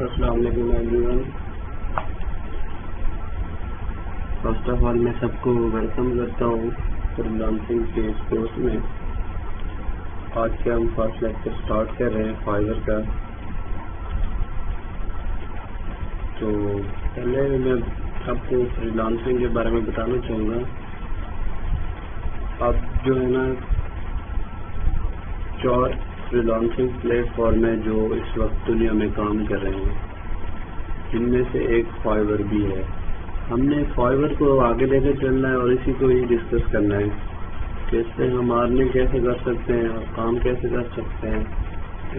السلام علیکم every one. First of all میں سب کو ویلکم کرتا ہوں فریلانسنگ کے اس کورس میں. آج کے ہم فرسٹ لیکچر اسٹارٹ کر رہے ہیں فائور کا. تو پہلے میں آپ کو فریلانسنگ کے بارے میں بتانا چاہوں گا. آپ جو ہے نا 4 فریلانسنگ پلیٹ فارم ہے جو اس وقت دنیا میں کام کر رہے ہیں، جن میں سے ایک فائور بھی ہے. ہم نے فائور کو آگے لے کے چلنا ہے اور اسی کو ہی ڈسکس کرنا ہے کہ اس سے ہم ارننگ کیسے کر سکتے ہیں اور کام کیسے کر سکتے ہیں.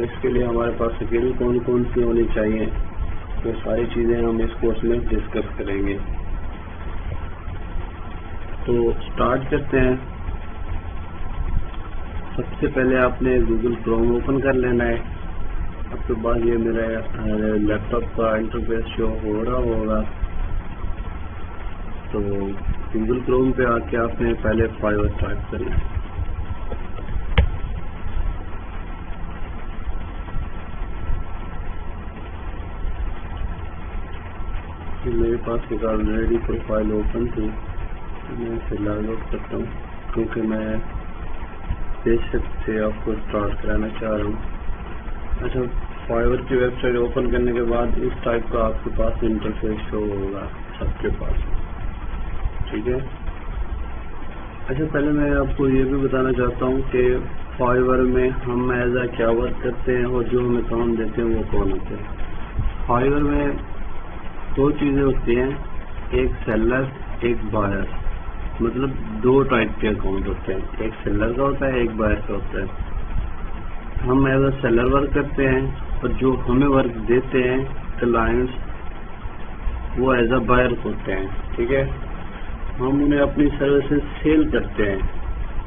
اس کے لیے ہمارے پاس اسکل کون کون سی ہونی چاہیے، وہ ساری چیزیں ہم اس کورس میں ڈسکس کریں گے. تو اسٹارٹ کرتے ہیں. سب سے پہلے آپ نے گوگل کروم اوپن کر لینا ہے. آپ کے بعد یہ میرا لیپ ٹاپ کا انٹرفیس شو ہو رہا ہوگا. تو گوگل کروم پہ آ کے آپ نے پہلے فائور ٹائپ کرنا ہے. میرے پاس ایک آلریڈی پروفائل اوپن تھی، میں اسے لاگ آؤٹ کرتا ہوں کیونکہ میں بیسک سے آپ کو اسٹارٹ کرانا چاہ رہا ہوں. اچھا، فائور کی ویب سائٹ اوپن کرنے کے بعد اس ٹائپ کا آپ کے پاس انٹرفیس شو ہوگا سب کے پاس، ٹھیک ہے. اچھا، پہلے میں آپ کو یہ بھی بتانا چاہتا ہوں کہ فائور میں ہم ایز اے کیا ورک کرتے ہیں اور جو ہمیں کام دیتے ہیں وہ کون ہوتے ہیں. فائور میں 2 چیزیں ہوتی ہیں، ایک سیلر ایک بائر. مطلب 2 ٹائپ کے اکاؤنٹ ہوتے ہیں، ایک سیلر کا ہوتا ہے ایک بائر کا ہوتا ہے. ہم ایز اے سیلر ورک کرتے ہیں اور جو ہمیں ورک دیتے ہیں کلائنٹس وہ ایز اے بائر ہوتے ہیں، ٹھیک ہے. ہم انہیں اپنی سروسز سیل کرتے ہیں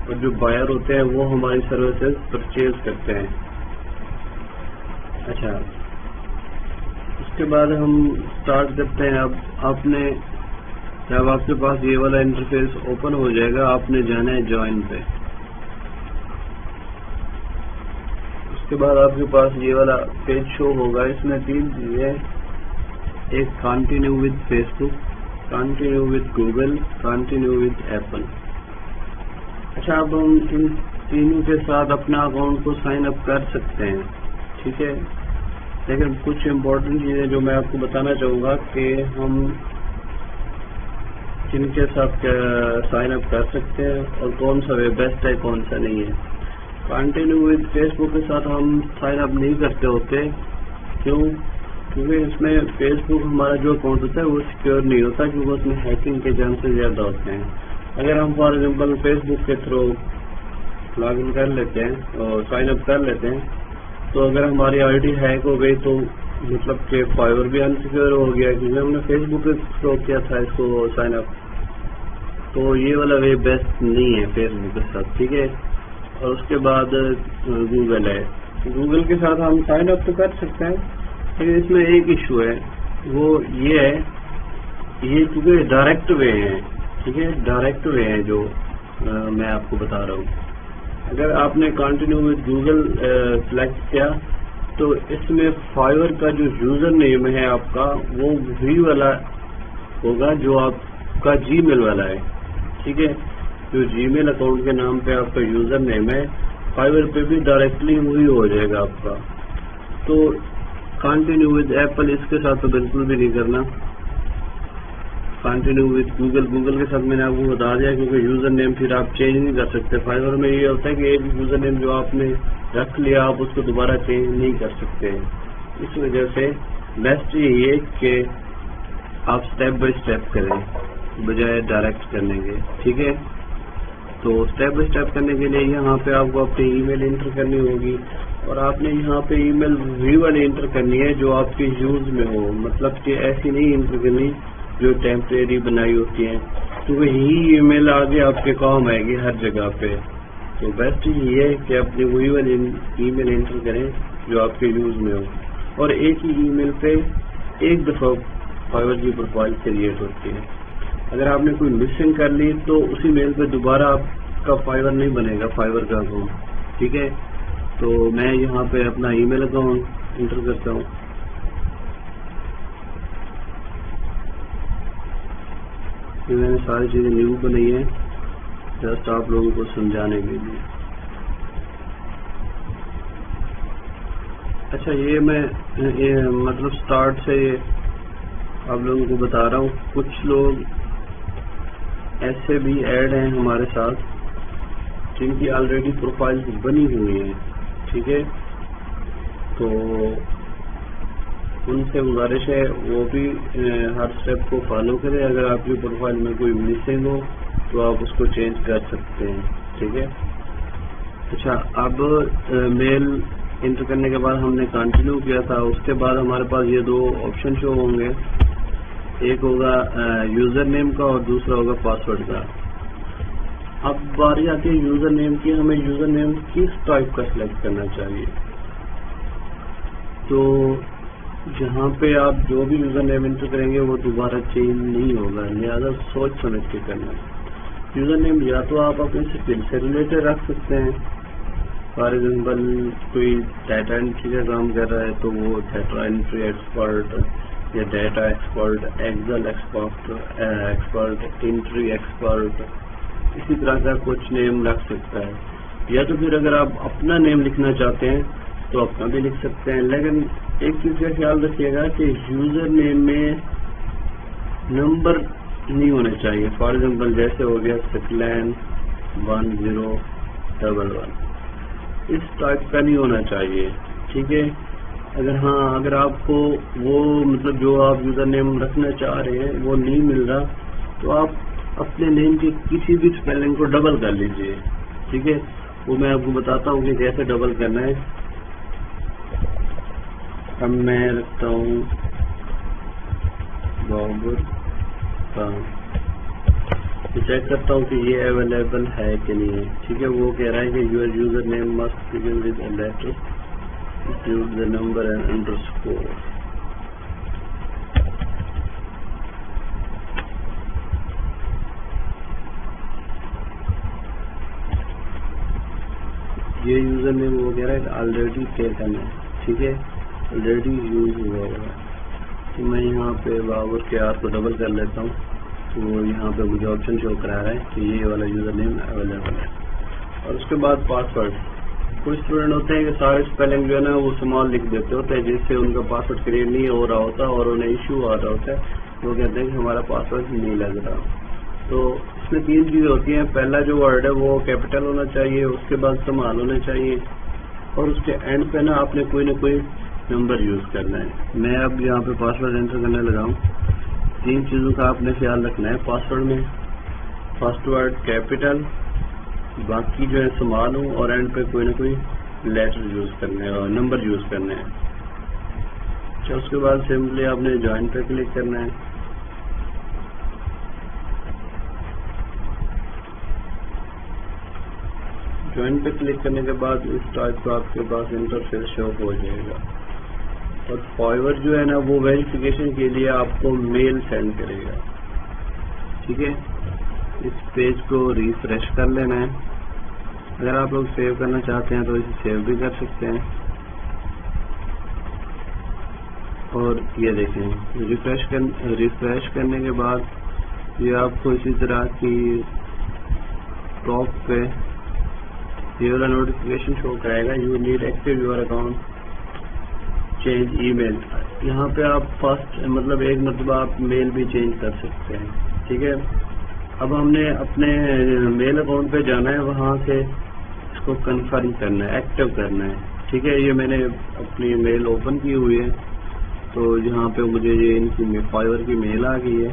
اور جو بائر ہوتے ہیں وہ ہماری سروسز پرچیز کرتے ہیں. اچھا، اس کے بعد ہم اسٹارٹ کرتے ہیں. اب آپ نے جب آپ کے پاس یہ والا انٹرفیس اوپن ہو جائے گا، آپ نے جانا ہے جوائن پہ. اس کے بعد آپ کے پاس یہ والا پیج شو ہوگا. اس میں 3 چیزیں، ایک continue with Facebook, continue with Google, continue with Apple. اچھا، اب ہم ان تینوں کے ساتھ اپنا اکاؤنٹ کو سائن اپ کر سکتے ہیں، ٹھیک ہے. لیکن کچھ امپورٹنٹ چیزیں جو میں آپ کو بتانا چاہوں گا کہ ہم جن کے ساتھ سائن اپ کر سکتے ہیں اور کون سا وے بیسٹ ہے کون سا نہیں ہے. کنٹینیو ود فیس بک کے ساتھ ہم سائن اپ نہیں کرتے ہوتے. کیونکہ اس میں فیس بک ہمارا جو اکاؤنٹ ہوتا ہے وہ سیکیور نہیں ہوتا، کیونکہ اس میں ہیکنگ کے چانسز زیادہ ہوتے ہیں. اگر ہم فار ایگزامپل فیس بک کے تھرو لاگ ان کر لیتے ہیں اور سائن اپ کر لیتے ہیں، تو اگر ہماری آئی ڈی ہیک ہو گئی تو مطلب کہ فائور بھی انسیکیور ہو گیا، کیونکہ ہم نے فیس بک کے تھرو کیا تھا اس کو سائن اپ. تو یہ والا وے بیسٹ نہیں ہے فیس بک کے ساتھ، ٹھیک ہے. اور اس کے بعد گوگل ہے. گوگل کے ساتھ ہم سائن اپ تو کر سکتے ہیں، لیکن اس میں ایک ایشو ہے، وہ یہ ہے یہ کیونکہ ڈائریکٹ وے ہیں، ٹھیک ہے. ڈائریکٹ وے ہیں جو میں آپ کو بتا رہا ہوں. اگر آپ نے کنٹینیو ود گوگل سلیکٹ کیا تو اس میں فائور کا جو یوزر نیم ہے آپ کا وہ وہی والا ہوگا جو آپ کا جی میل والا ہے، ٹھیک ہے. جو جی میل اکاؤنٹ کے نام پہ آپ کا یوزر نیم ہے، فائور پہ بھی ڈائریکٹلی وہی ہو جائے گا آپ کا. تو کنٹینیو ود ایپل اس کے ساتھ تو بالکل بھی نہیں کرنا. کنٹینیو ود گوگل کے ساتھ میں نے آپ کو بتا دیا، کیونکہ یوزر نیم پھر آپ چینج نہیں کر سکتے. فائور میں یہ ہوتا ہے کہ ایک یوزر نیم جو آپ نے رکھ لیا آپ اس کو دوبارہ چینج نہیں کر سکتے. اس وجہ سے بیسٹ یہی ہے کہ آپ اسٹیپ بائی اسٹیپ کریں بجائے ڈائریکٹ کرنے کے، ٹھیک ہے. تو اسٹیپ بائی اسٹیپ کرنے کے لیے یہاں پہ آپ کو اپنی ای میل انٹر کرنی ہوگی اور آپ نے یہاں پہ ای میل وہی والی انٹر کرنی ہے جو آپ کے یوز میں ہو. مطلب کہ ایسی نہیں انٹر کرنی جو ٹیمپریری بنائی ہوتی ہیں، کیونکہ یہی ای میل آگے آپ کے کام آئے گی ہر جگہ پہ. تو بیسٹ یہ ہے کہ اپنی وہی والی ای میل انٹر کریں جو آپ کے یوز میں ہو. اور ایک ہی ای میل پہ ایک دفعہ فائور کی پروفائل کریٹ ہوتی ہے. اگر آپ نے کوئی مسنگ کر لی تو اسی میل پہ دوبارہ آپ کا فائور نہیں بنے گا، فائور کا اکاؤنٹ، ٹھیک ہے. تو میں یہاں پہ اپنا ای میل اکاؤنٹ انٹر کرتا ہوں. یہ میں نے ساری چیزیں نیو بنائی ہیں جسٹ آپ لوگوں کو سمجھانے کے لیے. اچھا یہ میں مطلب سٹارٹ سے یہ آپ لوگوں کو بتا رہا ہوں. کچھ لوگ ایسے بھی ایڈ ہیں ہمارے ساتھ جن کی آلریڈی پروفائل بنی ہوئی ہیں, ٹھیک ہے, تو ان سے گزارش ہے وہ بھی ہر اسٹیپ کو فالو کریں. اگر آپ کی پروفائل میں کوئی مسنگ ہو تو آپ اس کو چینج کر سکتے ہیں, ٹھیک ہے. اچھا اب میل انٹر کرنے کے بعد ہم نے کنٹینیو کیا تھا, اس کے بعد ہمارے پاس یہ دو آپشن شو ہوں گے, ایک ہوگا یوزر نیم کا اور دوسرا ہوگا پاسورڈ کا. اب باری آتی ہے یوزر نیم کی. ہمیں یوزر نیم کس ٹائپ کا سلیکٹ کرنا چاہیے. تو جہاں پہ آپ جو بھی یوزر نیم انٹر کریں گے وہ دوبارہ چینج نہیں ہوگا, لہٰذا سوچ سمجھ کے کرنا. یوزر نیم یا تو آپ اپنے اسکل سے ریلیٹڈ رکھ سکتے ہیں, فار ایگزامپل کوئی ڈیٹا انٹری کا کام کر رہا ہے تو وہ ڈیٹا انٹری ایکسپرٹ یا data expert, excel expert, entry expert, اسی طرح کا کچھ نیم رکھ سکتا ہے. یا تو پھر اگر آپ اپنا نیم لکھنا چاہتے ہیں تو اپنا بھی لکھ سکتے ہیں, لیکن ایک چیز کا خیال رکھیے گا کہ یوزر نیم میں نمبر نہیں ہونے چاہیے. فار ایگزامپل جیسے ہو گیا سکلین 1011, اس ٹائپ کا نہیں ہونا چاہیے, ٹھیک ہے. اگر آپ کو وہ مطلب جو آپ یوزر نیم رکھنا چاہ رہے ہیں وہ نہیں مل رہا تو آپ اپنے نیم کی کسی بھی اسپیلنگ کو ڈبل کر لیجئے, ٹھیک ہے. وہ میں آپ کو بتاتا ہوں کہ کیسے ڈبل کرنا ہے. اب میں رکھتا ہوں بابر خان, چیک کرتا ہوں کہ یہ اویلیبل ہے کہ نہیں ہے, ٹھیک ہے. وہ کہہ رہا ہے کہ your user name must begin with a letter include the number and underscore. یہ یوزر نیم وہ کہہ رہا ہے کہ آلریڈی ٹیکن ہے, ٹھیک ہے, آلریڈی یوز ہوا ہوگا. تو میں یہاں پہ بابر کے آر کو ڈبل کر لیتا ہوں تو وہ یہاں پہ مجھے آپشن شو کرا رہا ہے کہ یہ والا یوزر نیم اویلیبل ہے. اور اس کے بعد پاسورڈ. کچھ اسٹوڈنٹ ہوتے ہیں کہ سارے اسپیلنگ جو ہے نا وہ اسمال لکھ دیتے ہوتے ہیں جس سے ان کا پاسورڈ کریٹ نہیں ہو رہا ہوتا اور انہیں ایشو آ رہا ہوتا ہے. وہ کہتے ہیں کہ ہمارا پاسورڈ نہیں لگ رہا. تو اس میں تین چیزیں ہوتی ہیں. پہلا جو ورڈ ہے وہ کیپٹل ہونا چاہیے, اس کے بعد اسمال ہونے چاہیے, اور اس کے اینڈ پہ نا آپ نے کوئی نہ کوئی نمبر یوز کرنا ہے. میں اب یہاں پہ پاسورڈ انٹر کرنے لگا ہوں. تین چیزوں کا آپ نے خیال رکھنا ہے پاسورڈ میں. فرسٹ ورڈ کیپٹل, باقی جو ہے اسمال ہوں, اور اینڈ پہ کوئی نہ کوئی لیٹر یوز کرنے اور نمبر یوز کرنے ہیں. اچھا اس کے بعد سمپلی آپ نے جوائن پہ کلک کرنا ہے. جوائن پہ کلک کرنے کے بعد اس ٹائپ کا آپ کے پاس انٹرفیس شو ہو جائے گا. اور فائور جو ہے نا وہ ویریفیکیشن کے لیے آپ کو میل سینڈ کرے گا, ٹھیک ہے. اس پیج کو ریفریش کر لینا ہے. اگر آپ لوگ سیو کرنا چاہتے ہیں تو اسے سیو بھی کر سکتے ہیں. اور یہ دیکھیں ریفریش کرنے کے بعد یہ آپ کو اسی طرح کی ٹاپ پہ یہ والا نوٹیفکیشن شو کرائے گا, you need active your account change e mail. یہاں پہ آپ فرسٹ مطلب ایک مرتبہ آپ میل بھی چینج کر سکتے ہیں, ٹھیک ہے. اب ہم نے اپنے میل اکاؤنٹ پہ جانا ہے, وہاں سے اس کو کنفرم کرنا ہے, ایکٹیو کرنا ہے, ٹھیک ہے. یہ میں نے اپنی میل اوپن کی ہوئی ہے تو یہاں پہ مجھے یہ ان کی فائور کی میل آ گئی ہے.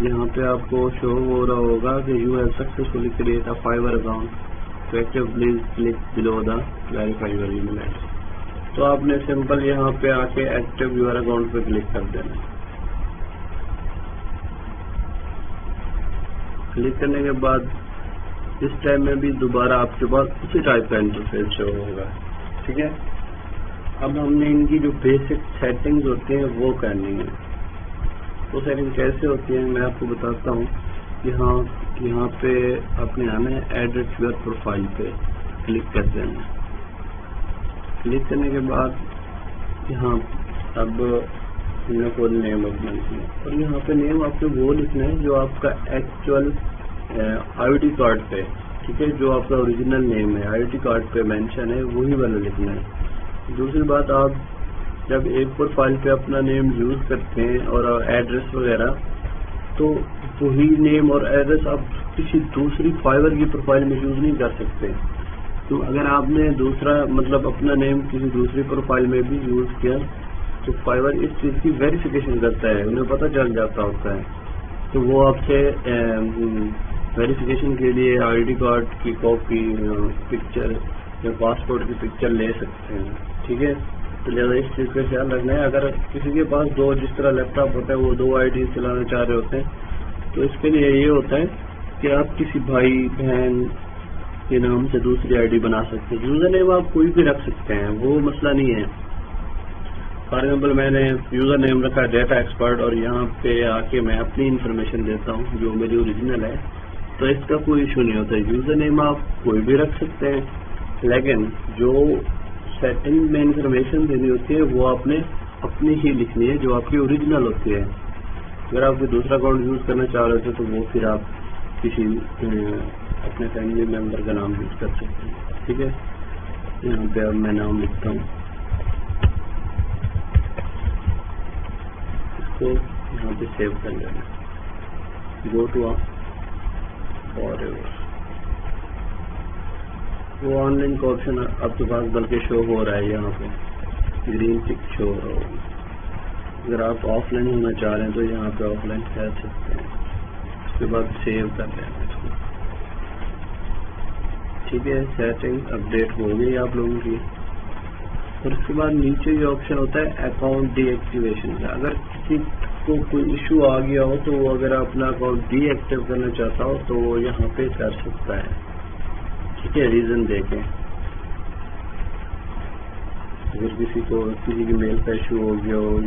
یہاں پہ آپ کو شو ہو رہا ہوگا کہ you have successfully create a Fiverr account to active please click below the verify your e mail I D. تو آپ نے سمپل یہاں پہ آ کے ایکٹیو یور اکاؤنٹ پہ کلک کر دینا. کلک کرنے کے بعد اس ٹائم میں بھی دوبارہ آپ کے پاس اسی ٹائپ کا انٹرفیس شو ہوگا, ٹھیک ہے. اب ہم نے ان کی جو بیسک سیٹنگز ہوتے ہیں وہ کرنی ہے. وہ سیٹنگ کیسے ہوتی ہیں میں آپ کو بتاتا ہوں. یہاں پہ آپ نے آنا ہے ایڈٹ یور پروفائل پہ کلک کر دینا. کلک کرنے کے بعد یہاں اب ہم نے فل نیم اپنا لکھنا ہے اور یہاں پہ نیم آپ کو وہ لکھنا ہے جو آپ کا ایکچوئل آئی ڈی کارڈ پہ، ٹھیک ہے، جو آپ کا اوریجنل نیم ہے آئی ڈی کارڈ پہ مینشن ہے وہی والا لکھنا ہے۔ دوسری بات، آپ جب ایک پروفائل پہ اپنا نیم یوز کرتے ہیں اور ایڈریس وغیرہ، تو وہی نیم اور ایڈریس آپ کسی دوسری فائبر کی پروفائل میں یوز نہیں کر سکتے۔ تو اگر آپ نے دوسرا مطلب اپنا نیم کسی دوسری پروفائل میں بھی یوز کیا تو فائبر اس چیز کی ویریفیکیشن کرتا ہے، انہیں پتہ چل جاتا ہوتا ہے، تو وہ آپ سے ویریفیکیشن کے لیے آئی ڈی کارڈ کی کاپی، پکچر یا پاسپورٹ کی پکچر لے سکتے ہیں، ٹھیک ہے۔ تو لہٰذا اس چیز کا خیال رکھنا ہے۔ اگر کسی کے پاس دو، جس طرح لیپ ٹاپ ہوتا ہے وہ دو آئی ڈی چلانا چاہ رہے ہوتے ہیں، تو اس کے لیے یہ ہوتا ہے کہ آپ کسی بھائی بہن کے نام سے دوسری آئی ڈی بنا سکتے ہیں۔ یوزر نیم آپ کوئی بھی رکھ سکتے ہیں، وہ مسئلہ نہیں ہے۔ فار ایگزامپل میں نے یوزر نیم رکھا ڈیٹا ایکسپرٹ اور یہاں پہ آ کے میں اپنی انفارمیشن دیتا ہوں جو میری اوریجنل ہے، تو اس کا کوئی ایشو نہیں ہوتا۔ یوزر نیم آپ کوئی بھی رکھ سکتے ہیں، لیکن جو سیٹنگ میں انفارمیشن دینی ہوتی ہے وہ آپ نے اپنی ہی لکھنی ہے جو آپ کی اوریجنل ہوتی ہے۔ اگر آپ کوئی دوسرا اکاؤنٹ یوز کرنا چاہ رہے تھے تو وہ پھر آپ کسی اپنے فیملی ممبر کا نام یوز کر سکتے ہیں، ٹھیک ہے۔ یہاں پہ اب میں نام لکھتا ہوں، اس کو یہاں پہ سیو کر لینا، گو ٹو فار ایور۔ وہ آن لائن کا آپشن آپ کے پاس بلکہ شو ہو رہا ہے، یہاں پہ گرین ٹک شو ہو رہا ہوگا۔ اگر آپ آف لائن ہونا چاہ رہے ہیں تو یہاں پہ آف لائن کر سکتے ہیں، اس کے بعد سیو کر لینا اس کو، ٹھیک ہے۔ سیٹنگ اپڈیٹ ہو گئی آپ لوگوں کی، اور اس کے بعد نیچے یہ آپشن ہوتا ہے اکاؤنٹ ڈی ایکٹیویشن کا۔ اگر کسی کو کوئی ایشو آ گیا ہو تو وہ اگر اپنا اکاؤنٹ ڈی ایکٹیو کرنا چاہتا ہو تو وہ یہاں پہ کر سکتا ہے، ٹھیک ہے، ریزن دے کے۔ اگر کسی کی میل کا ایشو ہو گیا ہو،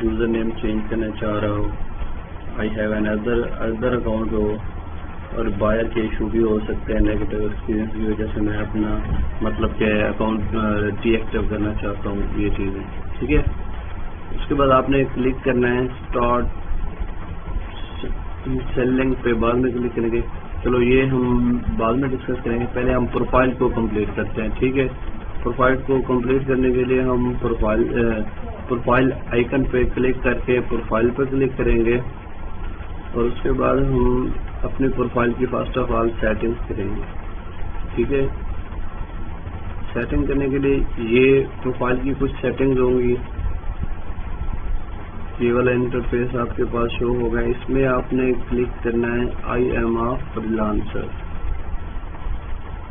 یوزر نیم چینج کرنا چاہ رہا ہو، I have an other account ہو، اور بائر کے ایشو بھی ہو سکتے ہیں نیگیٹو ایکسپیرینس کی وجہ سے میں اپنا مطلب کہ اکاؤنٹ ڈی ایکٹیو کرنا چاہتا ہوں، یہ چیزیں، ٹھیک ہے۔ اس کے بعد آپ نے کلک کرنا ہے اسٹارٹ سیلنگ پہ، بعد میں کلک کریں گے، چلو یہ ہم بعد میں ڈسکس کریں گے، پہلے ہم پروفائل کو کمپلیٹ کرتے ہیں، ٹھیک ہے۔ پروفائل کو کمپلیٹ کرنے کے لیے ہم پروفائل آئیکن پہ کلک کر کے پروفائل پہ کلک کریں گے، اور اس کے بعد ہم اپنی پروفائل کی فرسٹ آف آل سیٹنگ کریں گے، ٹھیک ہے۔ سیٹنگ کرنے کے لیے یہ پروفائل کی کچھ سیٹنگز ہوں گی، یہ والا انٹرفیس آپ کے پاس شو ہوگا، اس میں آپ نے کلک کرنا ہے آئی ایم اے فریلانسر،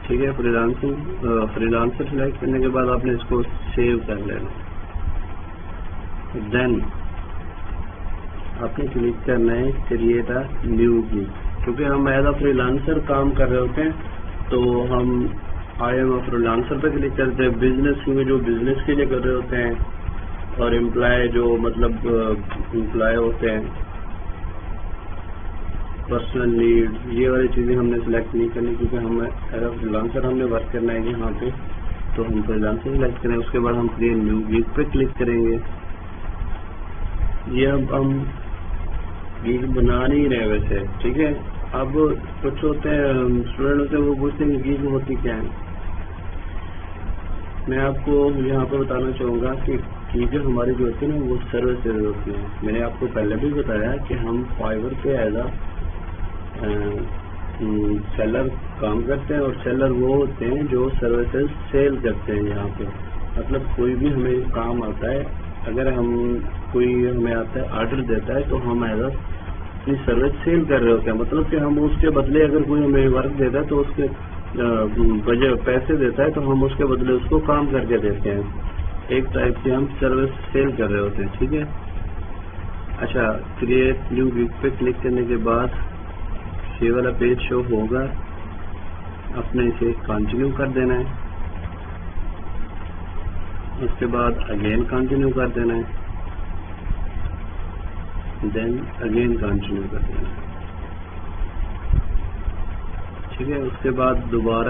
ٹھیک ہے۔ فریلانسر سلیکٹ کرنے کے بعد آپ نے اس کو سیو کر لینا، دین آپ نے کلک کرنا ہے کریٹ اے نیو گگ، کیونکہ ہم ایز اے فریلانسر کام کر رہے ہوتے ہیں تو ہم آئی ایم اے فریلانسر پہ کلک کرتے ہیں، بزنس میں جو بزنس کے لیے کر رہے ہوتے ہیں، اور امپلائی جو مطلب امپلائی ہوتے ہیں، پرسنل نیڈ، یہ والی چیزیں ہم نے سلیکٹ نہیں کرنی، کیونکہ ہم ایز اے فریلانسر ہم نے ورک کرنا ہے یہاں پہ، تو ہم فریلانسر سلیکٹ کریں۔ اس کے بعد ہم کریٹ نیو گگ پہ کلک کریں گے۔ یہ اب ہم گگ بنا نہیں رہے ویسے، ٹھیک ہے۔ اب کچھ ہوتے ہیں اسٹوڈنٹ ہوتے ہیں وہ پوچھتے ہیں کہ گگ ہوتی کیا ہے۔ میں آپ کو یہاں پہ بتانا چاہوں گا کہ گگ ہماری جو ہوتی ہے نا وہ سروسز ہوتی ہیں۔ میں نے آپ کو پہلے بھی بتایا کہ ہم فائبر پہ ایز اے سیلر کام کرتے ہیں، اور سیلر وہ ہوتے ہیں جو سروسز سیل کرتے ہیں۔ یہاں پہ مطلب کوئی بھی ہمیں کام آتا ہے، اگر کوئی ہمیں آتا ہے آرڈر دیتا ہے تو ہم ایز اے اپنی سروس سیل کر رہے ہوتے ہیں، مطلب کہ ہم اس کے بدلے اگر کوئی ہمیں ورک دیتا ہے تو اس کے پیسے دیتا ہے تو ہم اس کے بدلے اس کو کام کر کے دیتے ہیں، ایک ٹائپ سے ہم سروس سیل کر رہے ہوتے ہیں، ٹھیک ہے۔ اچھا، کریٹ نیو گگ پہ کلک کرنے کے بعد یہ والا پیج شو ہوگا، اپنے اسے کنٹینیو کر دینا ہے، اس کے بعد اگین کنٹینیو کر دینا ہے، دین اگین کنٹینیو کر دینا ہے، ٹھیک ہے۔ اس کے بعد دوبارہ